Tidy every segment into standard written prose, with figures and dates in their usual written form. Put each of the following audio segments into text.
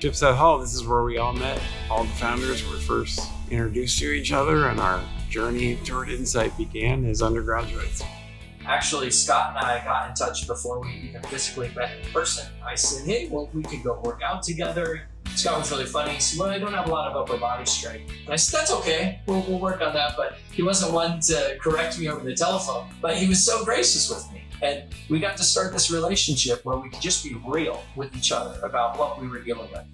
Shipset Hall, this is where we all met. All the founders were first introduced to each other, and our journey toward INCIGHT began as undergraduates. Actually, Scott and I got in touch before we even physically met in person. I said, hey, well, we could go work out together. Scott was really funny. He said, well, I don't have a lot of upper body strength. And I said, that's okay. We'll work on that. But he wasn't one to correct me over the telephone. But he was so gracious with me. And we got to start this relationship where we could just be real with each other about what we were dealing with.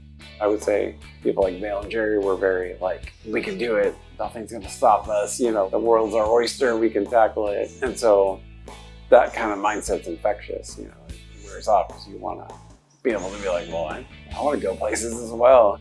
I would say people like Dale and Jerry were very like, we can do it. Nothing's going to stop us. You know, the world's our oyster. We can tackle it. And so that kind of mindset's infectious. You know, it wears off because you want to be able to be like, well, I want to go places as well.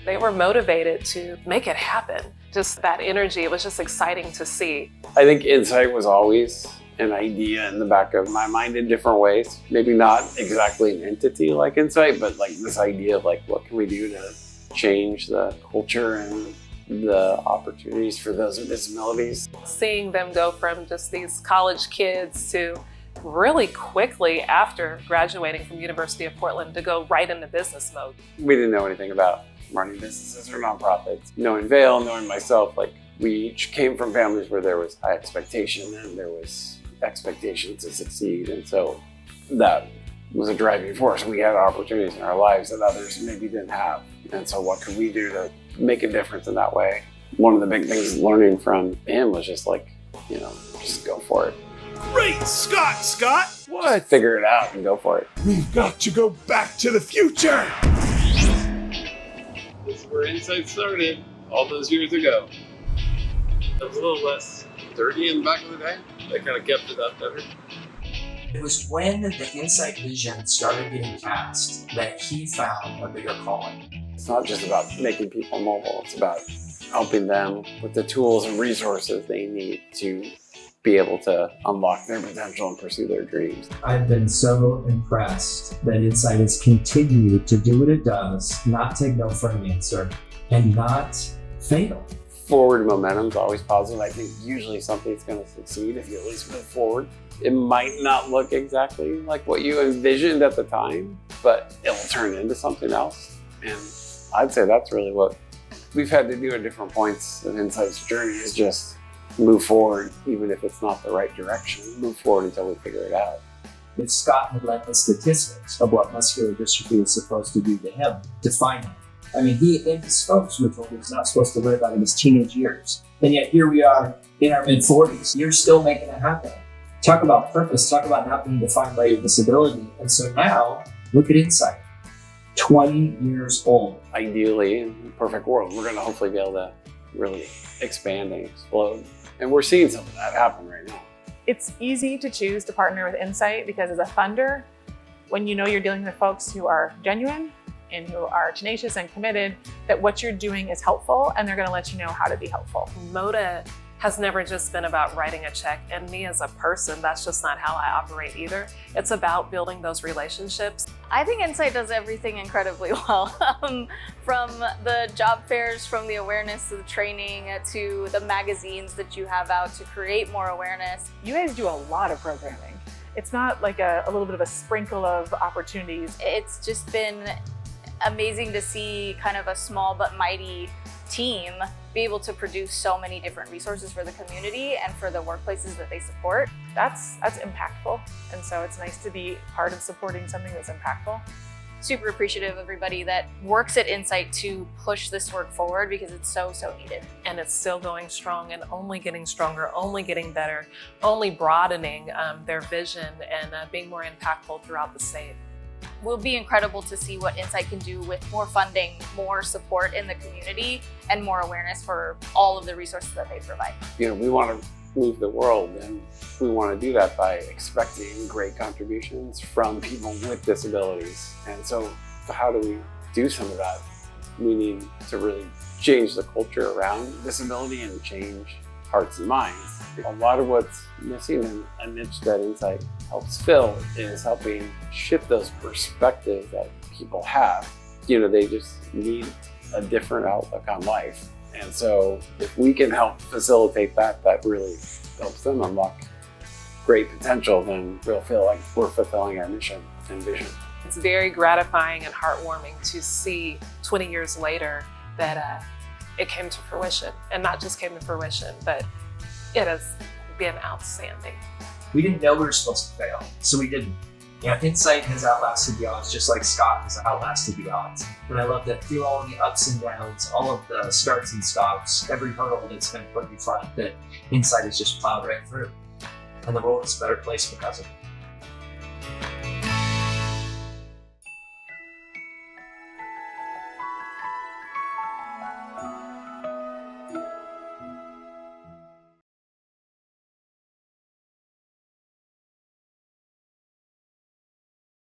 They were motivated to make it happen. Just that energy, it was just exciting to see. I think INCIGHT was always an idea in the back of my mind in different ways. Maybe not exactly an entity like INCIGHT, but like this idea of like, what can we do to change the culture and the opportunities for those with disabilities? Seeing them go from just these college kids to really quickly after graduating from University of Portland to go right into business mode. We didn't know anything about running businesses or nonprofits. Knowing Vale, knowing myself, like we each came from families where there was high expectation and there was expectation to succeed. And so that was a driving force. We had opportunities in our lives that others maybe didn't have. And so what could we do to make a difference in that way? One of the big things learning from him was just like, you know, just go for it. Great Scott! What? Figure it out and go for it. We've got to go back to the future! This is where INCIGHT started all those years ago. It was a little less dirty in the back of the day. They kind of kept it up better. It was when the INCIGHT vision started getting cast that he found a bigger calling. It's not just about making people mobile. It's about helping them with the tools and resources they need to be able to unlock their potential and pursue their dreams. I've been so impressed that INCIGHT has continued to do what it does, not take no for an answer, and not fail. Forward momentum is always positive. I think usually something's going to succeed if you at least move forward. It might not look exactly like what you envisioned at the time, but it'll turn into something else. And I'd say that's really what we've had to do at different points of INCIGHT's journey, is just move forward, even if it's not the right direction. Move forward until we figure it out. If Scott had let the statistics of what muscular dystrophy is supposed to do to him define him. I mean, he and his folks were told he was not supposed to live out of his teenage years. And yet here we are in our mid-40s. You're still making it happen. Talk about purpose, talk about not being defined by your disability. And so now, look at INCIGHT. 20 years old. Ideally, in a perfect world, we're going to hopefully be able to really expand and explode. And we're seeing some of that happen right now. It's easy to choose to partner with INCIGHT because as a funder, when you know you're dealing with folks who are genuine and who are tenacious and committed, that what you're doing is helpful and they're going to let you know how to be helpful. MODA has never just been about writing a check, and me as a person, that's just not how I operate either. It's about building those relationships. I think INCIGHT does everything incredibly well. From the job fairs, from the awareness to the training, to the magazines that you have out to create more awareness. You guys do a lot of programming. It's not like a little bit of a sprinkle of opportunities. It's just been amazing to see kind of a small but mighty team be able to produce so many different resources for the community and for the workplaces that they support. That's impactful. And so it's nice to be part of supporting something that's impactful. Super appreciative of everybody that works at INCIGHT to push this work forward because it's so needed. And it's still going strong and only getting stronger, only getting better, only broadening their vision and being more impactful throughout the state. Will be incredible to see what INCIGHT can do with more funding, more support in the community, and more awareness for all of the resources that they provide. You know, we want to move the world, and we want to do that by expecting great contributions from people with disabilities. And so how do we do some of that? We need to really change the culture around disability and change hearts and minds. A lot of what's missing in a niche that INCIGHT helps fill is helping shift those perspectives that people have. You know, they just need a different outlook on life. And so if we can help facilitate that, that really helps them unlock great potential, then we'll feel like we're fulfilling our mission and vision. It's very gratifying and heartwarming to see 20 years later that it came to fruition, and not just came to fruition, but it has been outstanding. We didn't know we were supposed to fail, so we didn't. INCIGHT has outlasted the odds, just like Scott has outlasted the odds. And I love that through all the ups and downs, all of the starts and stops, every hurdle that's been put in front, that INCIGHT has just plowed right through. And the world is a better place because of it.